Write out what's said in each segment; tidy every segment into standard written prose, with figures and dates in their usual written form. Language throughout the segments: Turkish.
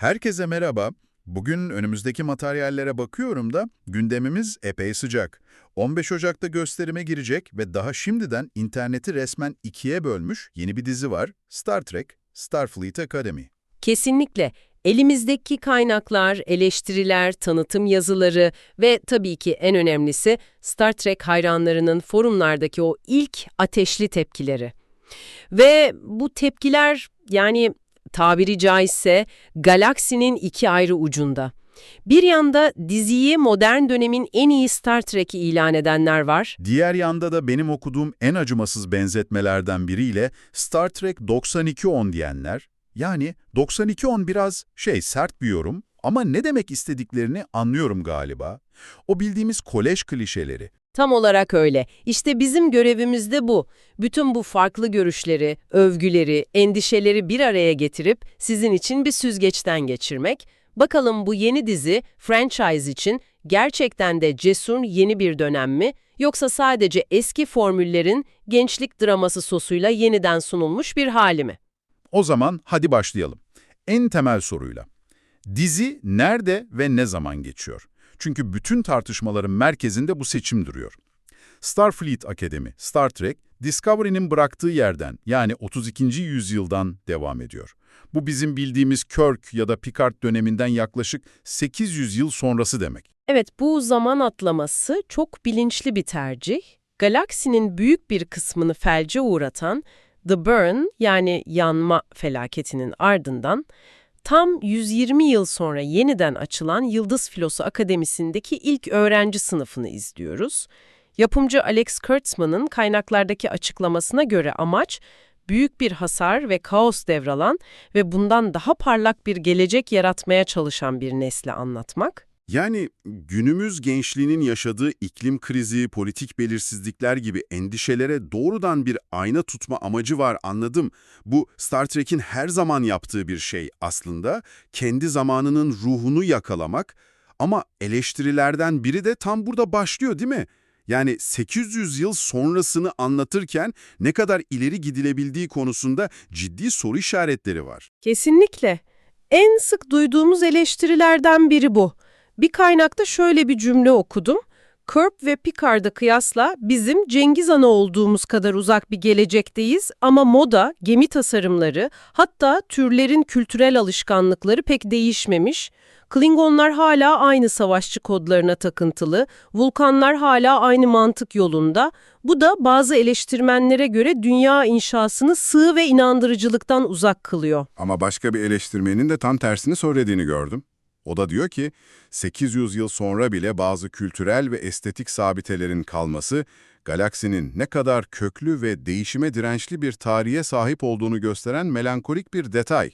Herkese merhaba. Bugün önümüzdeki materyallere bakıyorum da gündemimiz epey sıcak. 15 Ocak'ta gösterime girecek ve daha şimdiden interneti resmen ikiye bölmüş yeni bir dizi var. Star Trek, Starfleet Academy. Kesinlikle. Elimizdeki kaynaklar, eleştiriler, tanıtım yazıları ve tabii ki en önemlisi Star Trek hayranlarının forumlardaki o ilk ateşli tepkileri. Ve bu tepkiler tabiri caizse galaksinin iki ayrı ucunda. Bir yanda diziyi modern dönemin en iyi Star Trek'i ilan edenler var. Diğer yanda da benim okuduğum en acımasız benzetmelerden biriyle Star Trek 9210 diyenler, yani 9210 biraz sert bir yorum ama ne demek istediklerini anlıyorum galiba. O bildiğimiz kolej klişeleri. Tam olarak öyle. İşte bizim görevimiz de bu. Bütün bu farklı görüşleri, övgüleri, endişeleri bir araya getirip sizin için bir süzgeçten geçirmek. Bakalım bu yeni dizi, franchise için gerçekten de cesur yeni bir dönem mi, yoksa sadece eski formüllerin gençlik draması sosuyla yeniden sunulmuş bir hali mi? O zaman hadi başlayalım. En temel soruyla. Dizi nerede ve ne zaman geçiyor? Çünkü bütün tartışmaların merkezinde bu seçim duruyor. Starfleet Akademi, Star Trek, Discovery'nin bıraktığı yerden, yani 32. yüzyıldan devam ediyor. Bu bizim bildiğimiz Kirk ya da Picard döneminden yaklaşık 800 yıl sonrası demek. Evet, bu zaman atlaması çok bilinçli bir tercih. Galaksinin büyük bir kısmını felce uğratan The Burn, yani yanma felaketinin ardından tam 120 yıl sonra yeniden açılan Yıldız Filosu Akademisi'ndeki ilk öğrenci sınıfını izliyoruz. Yapımcı Alex Kurtzman'ın kaynaklardaki açıklamasına göre amaç, büyük bir hasar ve kaos devralan ve bundan daha parlak bir gelecek yaratmaya çalışan bir nesli anlatmak. Yani günümüz gençliğinin yaşadığı iklim krizi, politik belirsizlikler gibi endişelere doğrudan bir ayna tutma amacı var, anladım. Bu Star Trek'in her zaman yaptığı bir şey aslında, kendi zamanının ruhunu yakalamak. Ama eleştirilerden biri de tam burada başlıyor, değil mi? Yani 800 yıl sonrasını anlatırken ne kadar ileri gidilebildiği konusunda ciddi soru işaretleri var. Kesinlikle. En sık duyduğumuz eleştirilerden biri bu. Bir kaynakta şöyle bir cümle okudum. Kirk ve Picard'a kıyasla bizim Cengiz Han'a olduğumuz kadar uzak bir gelecekteyiz ama moda, gemi tasarımları, hatta türlerin kültürel alışkanlıkları pek değişmemiş. Klingonlar hala aynı savaşçı kodlarına takıntılı, Vulkanlar hala aynı mantık yolunda. Bu da bazı eleştirmenlere göre dünya inşasını sığ ve inandırıcılıktan uzak kılıyor. Ama başka bir eleştirmenin de tam tersini söylediğini gördüm. O da diyor ki, 800 yıl sonra bile bazı kültürel ve estetik sabitelerin kalması, galaksinin ne kadar köklü ve değişime dirençli bir tarihe sahip olduğunu gösteren melankolik bir detay.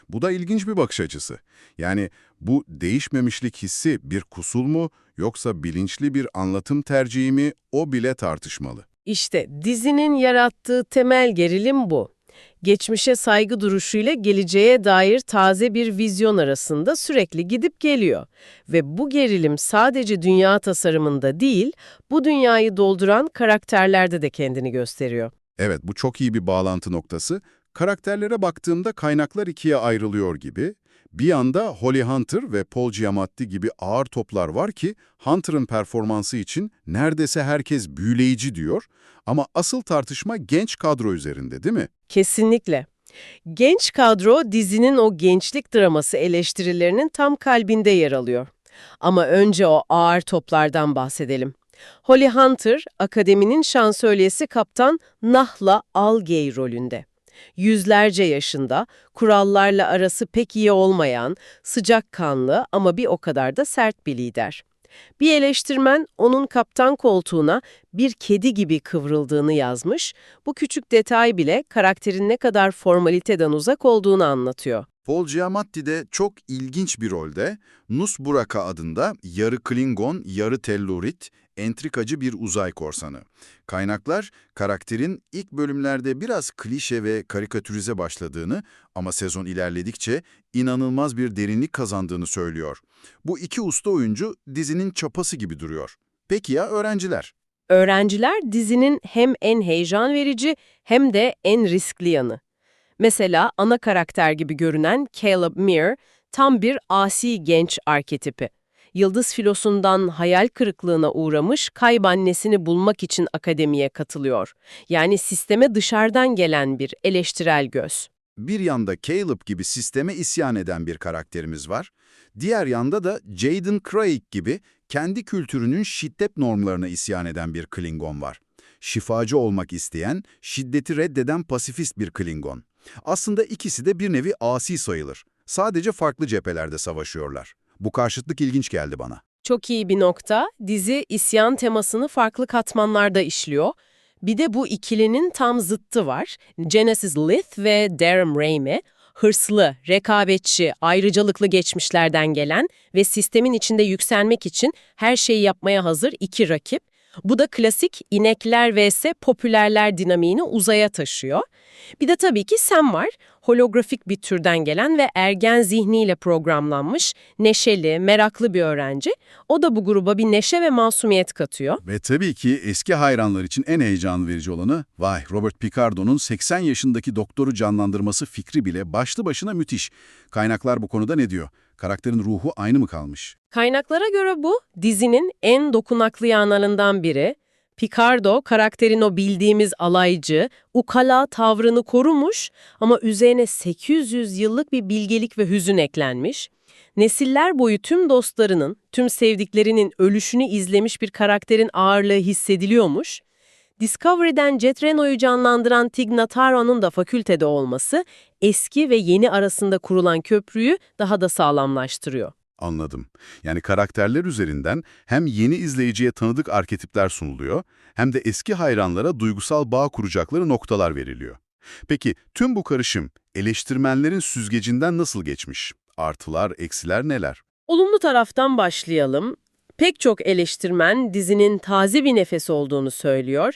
Bu da ilginç bir bakış açısı. Yani bu değişmemişlik hissi bir kusur mu, yoksa bilinçli bir anlatım tercihi mi, o bile tartışmalı. İşte dizinin yarattığı temel gerilim bu. Geçmişe saygı duruşuyla geleceğe dair taze bir vizyon arasında sürekli gidip geliyor. Ve bu gerilim sadece dünya tasarımında değil, bu dünyayı dolduran karakterlerde de kendini gösteriyor. Evet, bu çok iyi bir bağlantı noktası. Karakterlere baktığımda kaynaklar ikiye ayrılıyor gibi. Bir yanda Holly Hunter ve Paul Giamatti gibi ağır toplar var ki Hunter'ın performansı için neredeyse herkes büyüleyici diyor. Ama asıl tartışma genç kadro üzerinde, değil mi? Kesinlikle. Genç kadro dizinin o gençlik draması eleştirilerinin tam kalbinde yer alıyor. Ama önce o ağır toplardan bahsedelim. Holly Hunter, akademinin şansölyesi Kaptan Nahla Algey rolünde. Yüzlerce yaşında, kurallarla arası pek iyi olmayan, sıcakkanlı ama bir o kadar da sert bir lider. Bir eleştirmen onun kaptan koltuğuna bir kedi gibi kıvrıldığını yazmış, bu küçük detay bile karakterin ne kadar formaliteden uzak olduğunu anlatıyor. Paul Giamatti de çok ilginç bir rolde, Nus Buraka adında yarı Klingon, yarı Tellurit, entrikacı bir uzay korsanı. Kaynaklar, karakterin ilk bölümlerde biraz klişe ve karikatürize başladığını ama sezon ilerledikçe inanılmaz bir derinlik kazandığını söylüyor. Bu iki usta oyuncu dizinin çapası gibi duruyor. Peki ya öğrenciler? Öğrenciler dizinin hem en heyecan verici hem de en riskli yanı. Mesela ana karakter gibi görünen Caleb Meare, Tam bir asi genç arketipi. Yıldız filosundan hayal kırıklığına uğramış, kaybannesini bulmak için akademiye katılıyor. Yani sisteme dışarıdan gelen bir eleştirel göz. Bir yanda Caleb gibi sisteme isyan eden bir karakterimiz var. Diğer yanda da Jaden Craig gibi kendi kültürünün şiddet normlarına isyan eden bir Klingon var. Şifacı olmak isteyen, şiddeti reddeden pasifist bir Klingon. Aslında ikisi de bir nevi asi sayılır. Sadece farklı cephelerde savaşıyorlar. Bu karşıtlık ilginç geldi bana. Çok iyi bir nokta. Dizi isyan temasını farklı katmanlarda işliyor. Bir de bu ikilinin tam zıttı var. Genesis Lith ve Darren Raimi, hırslı, rekabetçi, ayrıcalıklı geçmişlerden gelen ve sistemin içinde yükselmek için her şeyi yapmaya hazır iki rakip. Bu da klasik inekler vs popülerler dinamiğini uzaya taşıyor. Bir de tabii ki Sam var. Holografik bir türden gelen ve ergen zihniyle programlanmış, neşeli, meraklı bir öğrenci. O da bu gruba bir neşe ve masumiyet katıyor. Ve tabii ki eski hayranlar için en heyecan verici olanı, vay Robert Picardo'nun 80 yaşındaki doktoru canlandırması fikri bile başlı başına müthiş. Kaynaklar bu konuda ne diyor? Karakterin ruhu aynı mı kalmış? Kaynaklara göre bu, dizinin en dokunaklı yanlarından biri. Picardo, karakterin o bildiğimiz alaycı, ukala tavrını korumuş ama üzerine 800 yıllık bir bilgelik ve hüzün eklenmiş. Nesiller boyu tüm dostlarının, tüm sevdiklerinin ölüşünü izlemiş bir karakterin ağırlığı hissediliyormuş. Discovery'den Jet Reno'yu canlandıran Tig Notaro'nun da fakültede olması, eski ve yeni arasında kurulan köprüyü daha da sağlamlaştırıyor. Anladım. Yani karakterler üzerinden hem yeni izleyiciye tanıdık arketipler sunuluyor, hem de eski hayranlara duygusal bağ kuracakları noktalar veriliyor. Peki tüm bu karışım eleştirmenlerin süzgecinden nasıl geçmiş? Artılar, eksiler neler? Olumlu taraftan başlayalım. Pek çok eleştirmen dizinin taze bir nefes olduğunu söylüyor.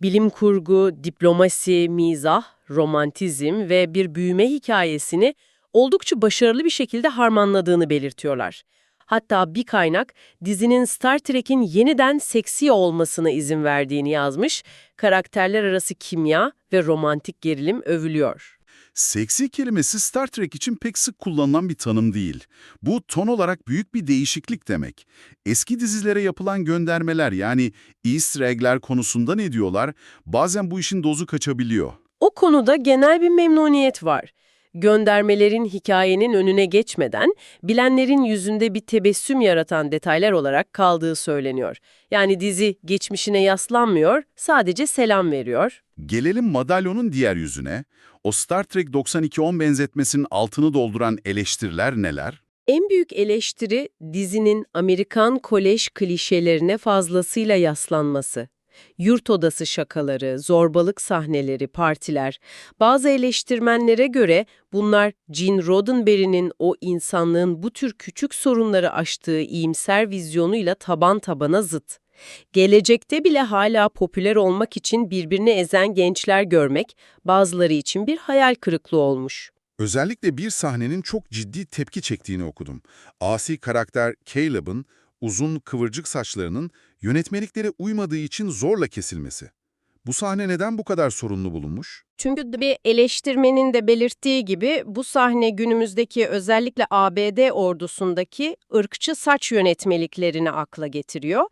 Bilim kurgu, diplomasi, mizah, romantizm ve bir büyüme hikayesini oldukça başarılı bir şekilde harmanladığını belirtiyorlar. Hatta bir kaynak dizinin Star Trek'in yeniden seksi olmasına izin verdiğini yazmış, karakterler arası kimya ve romantik gerilim övülüyor. Seksi kelimesi Star Trek için pek sık kullanılan bir tanım değil. Bu ton olarak büyük bir değişiklik demek. Eski dizilere yapılan göndermeler yani Easter egg'ler konusunda ne diyorlar? Bazen bu işin dozu kaçabiliyor. O konuda genel bir memnuniyet var. Göndermelerin hikayenin önüne geçmeden, bilenlerin yüzünde bir tebessüm yaratan detaylar olarak kaldığı söyleniyor. Yani dizi geçmişine yaslanmıyor, sadece selam veriyor. Gelelim madalyonun diğer yüzüne. O Star Trek 9210 benzetmesinin altını dolduran eleştiriler neler? En büyük eleştiri dizinin Amerikan kolej klişelerine fazlasıyla yaslanması. Yurt odası şakaları, zorbalık sahneleri, partiler. Bazı eleştirmenlere göre bunlar Gene Roddenberry'nin o insanlığın bu tür küçük sorunları aştığı iyimser vizyonuyla taban tabana zıt. Gelecekte bile hala popüler olmak için birbirini ezen gençler görmek bazıları için bir hayal kırıklığı olmuş. Özellikle bir sahnenin çok ciddi tepki çektiğini okudum. Asi karakter Caleb'ın uzun kıvırcık saçlarının yönetmeliklere uymadığı için zorla kesilmesi. Bu sahne neden bu kadar sorunlu bulunmuş? Çünkü bir eleştirmenin de belirttiği gibi bu sahne günümüzdeki özellikle ABD ordusundaki ırkçı saç yönetmeliklerini akla getiriyor.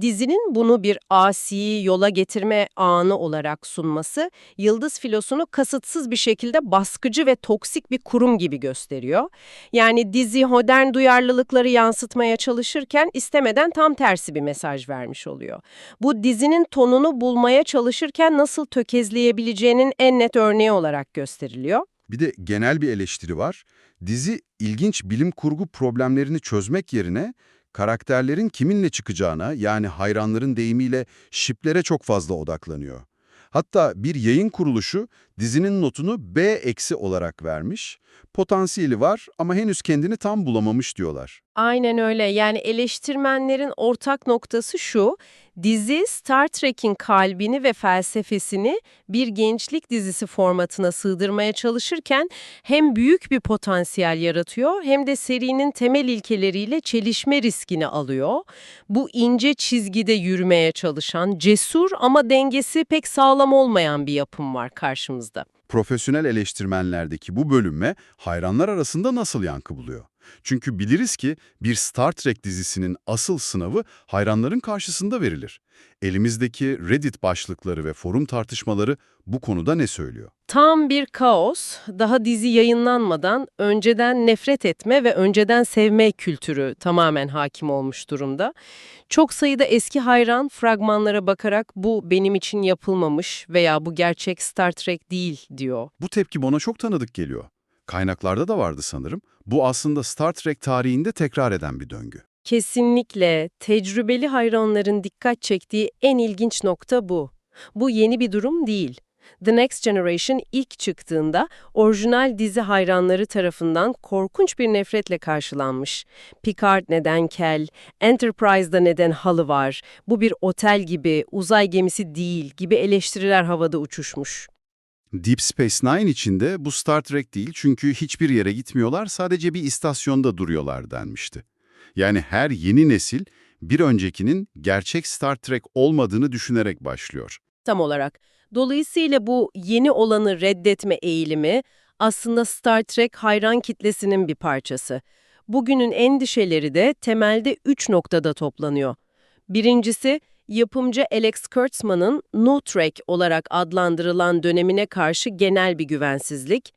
Dizinin bunu bir asi yola getirme anı olarak sunması, Yıldız filosunu kasıtsız bir şekilde baskıcı ve toksik bir kurum gibi gösteriyor. Yani dizi modern duyarlılıkları yansıtmaya çalışırken istemeden tam tersi bir mesaj vermiş oluyor. Bu dizinin tonunu bulmaya çalışırken nasıl tökezleyebileceğinin en net örneği olarak gösteriliyor. Bir de genel bir eleştiri var. Dizi ilginç bilim kurgu problemlerini çözmek yerine karakterlerin kiminle çıkacağına, yani hayranların deyimiyle şiplere çok fazla odaklanıyor. Hatta bir yayın kuruluşu dizinin notunu B- olarak vermiş. Potansiyeli var ama henüz kendini tam bulamamış diyorlar. Aynen öyle. Yani eleştirmenlerin ortak noktası şu: dizi Star Trek'in kalbini ve felsefesini bir gençlik dizisi formatına sığdırmaya çalışırken hem büyük bir potansiyel yaratıyor hem de serinin temel ilkeleriyle çelişme riskini alıyor. Bu ince çizgide yürümeye çalışan, cesur ama dengesi pek sağlam olmayan bir yapım var karşımızda. Profesyonel eleştirmenlerdeki bu bölünme hayranlar arasında nasıl yankı buluyor? Çünkü biliriz ki bir Star Trek dizisinin asıl sınavı hayranların karşısında verilir. Elimizdeki Reddit başlıkları ve forum tartışmaları bu konuda ne söylüyor? Tam bir kaos, daha dizi yayınlanmadan önceden nefret etme ve önceden sevme kültürü tamamen hakim olmuş durumda. Çok sayıda eski hayran fragmanlara bakarak bu benim için yapılmamış veya bu gerçek Star Trek değil diyor. Bu tepki bana çok tanıdık geliyor. Kaynaklarda da vardı sanırım. Bu aslında Star Trek tarihinde tekrar eden bir döngü. Kesinlikle tecrübeli hayranların dikkat çektiği en ilginç nokta bu. Bu yeni bir durum değil. The Next Generation ilk çıktığında orijinal dizi hayranları tarafından korkunç bir nefretle karşılanmış. Picard neden kel, Enterprise'da neden halı var, bu bir otel gibi, uzay gemisi değil gibi eleştiriler havada uçuşmuş. Deep Space Nine içinde bu Star Trek değil çünkü hiçbir yere gitmiyorlar, sadece bir istasyonda duruyorlar denmişti. Yani her yeni nesil bir öncekinin gerçek Star Trek olmadığını düşünerek başlıyor. Tam olarak. Dolayısıyla bu yeni olanı reddetme eğilimi aslında Star Trek hayran kitlesinin bir parçası. Bugünün endişeleri de temelde 3 noktada toplanıyor. Birincisi, yapımcı Alex Kurtzman'ın New Trek olarak adlandırılan dönemine karşı genel bir güvensizlik.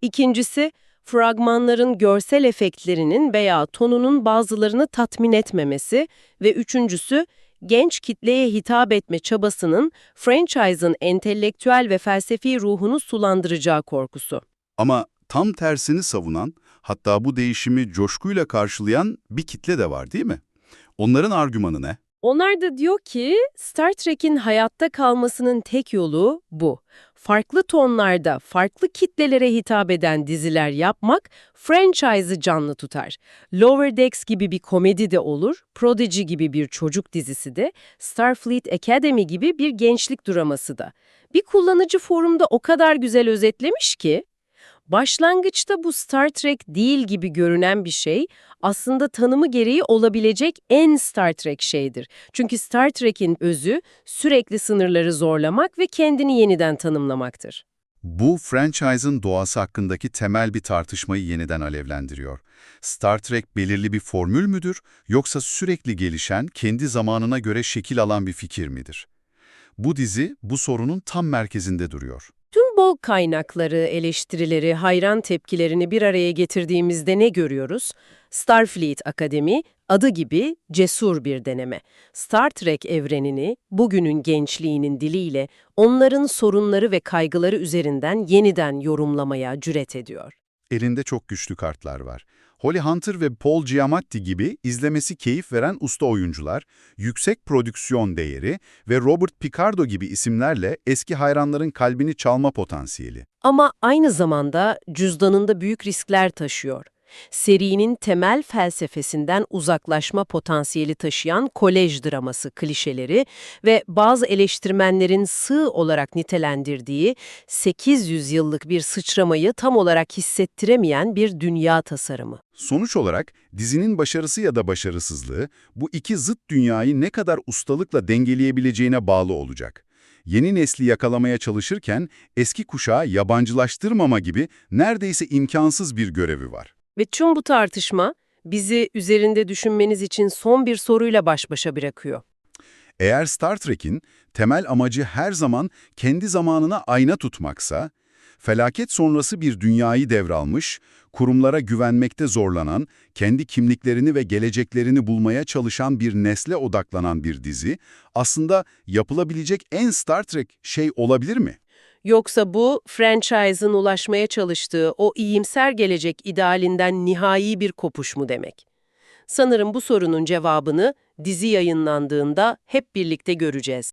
İkincisi, fragmanların görsel efektlerinin veya tonunun bazılarını tatmin etmemesi ve üçüncüsü, genç kitleye hitap etme çabasının franchise'ın entelektüel ve felsefi ruhunu sulandıracağı korkusu. Ama tam tersini savunan, hatta bu değişimi coşkuyla karşılayan bir kitle de var değil mi? Onların argümanı ne? Onlar da diyor ki Star Trek'in hayatta kalmasının tek yolu bu. Farklı tonlarda, farklı kitlelere hitap eden diziler yapmak franchise'ı canlı tutar. Lower Decks gibi bir komedi de olur, Prodigy gibi bir çocuk dizisi de, Starfleet Academy gibi bir gençlik draması da. Bir kullanıcı forumda o kadar güzel özetlemiş ki, başlangıçta bu Star Trek değil gibi görünen bir şey, aslında tanımı gereği olabilecek en Star Trek şeydir. Çünkü Star Trek'in özü sürekli sınırları zorlamak ve kendini yeniden tanımlamaktır. Bu franchise'ın doğası hakkındaki temel bir tartışmayı yeniden alevlendiriyor. Star Trek belirli bir formül müdür, yoksa sürekli gelişen, kendi zamanına göre şekil alan bir fikir midir? Bu dizi bu sorunun tam merkezinde duruyor. Tüm bol kaynakları, eleştirileri, hayran tepkilerini bir araya getirdiğimizde ne görüyoruz? Starfleet Akademi, adı gibi cesur bir deneme. Star Trek evrenini, bugünün gençliğinin diliyle, onların sorunları ve kaygıları üzerinden yeniden yorumlamaya cüret ediyor. Elinde çok güçlü kartlar var. Holly Hunter ve Paul Giamatti gibi izlemesi keyif veren usta oyuncular, yüksek prodüksiyon değeri ve Robert Picardo gibi isimlerle eski hayranların kalbini çalma potansiyeli. Ama aynı zamanda cüzdanında büyük riskler taşıyor. Serinin temel felsefesinden uzaklaşma potansiyeli taşıyan kolej draması klişeleri ve bazı eleştirmenlerin sığ olarak nitelendirdiği 800 yıllık bir sıçramayı tam olarak hissettiremeyen bir dünya tasarımı. Sonuç olarak dizinin başarısı ya da başarısızlığı bu iki zıt dünyayı ne kadar ustalıkla dengeleyebileceğine bağlı olacak. Yeni nesli yakalamaya çalışırken eski kuşağı yabancılaştırmama gibi neredeyse imkansız bir görevi var. Ve tüm bu tartışma bizi üzerinde düşünmeniz için son bir soruyla baş başa bırakıyor. Eğer Star Trek'in temel amacı her zaman kendi zamanına ayna tutmaksa, felaket sonrası bir dünyayı devralmış, kurumlara güvenmekte zorlanan, kendi kimliklerini ve geleceklerini bulmaya çalışan bir nesle odaklanan bir dizi, aslında yapılabilecek en Star Trek şey olabilir mi? Yoksa bu, franchise'ın ulaşmaya çalıştığı o iyimser gelecek idealinden nihai bir kopuş mu demek? Sanırım bu sorunun cevabını dizi yayınlandığında hep birlikte göreceğiz.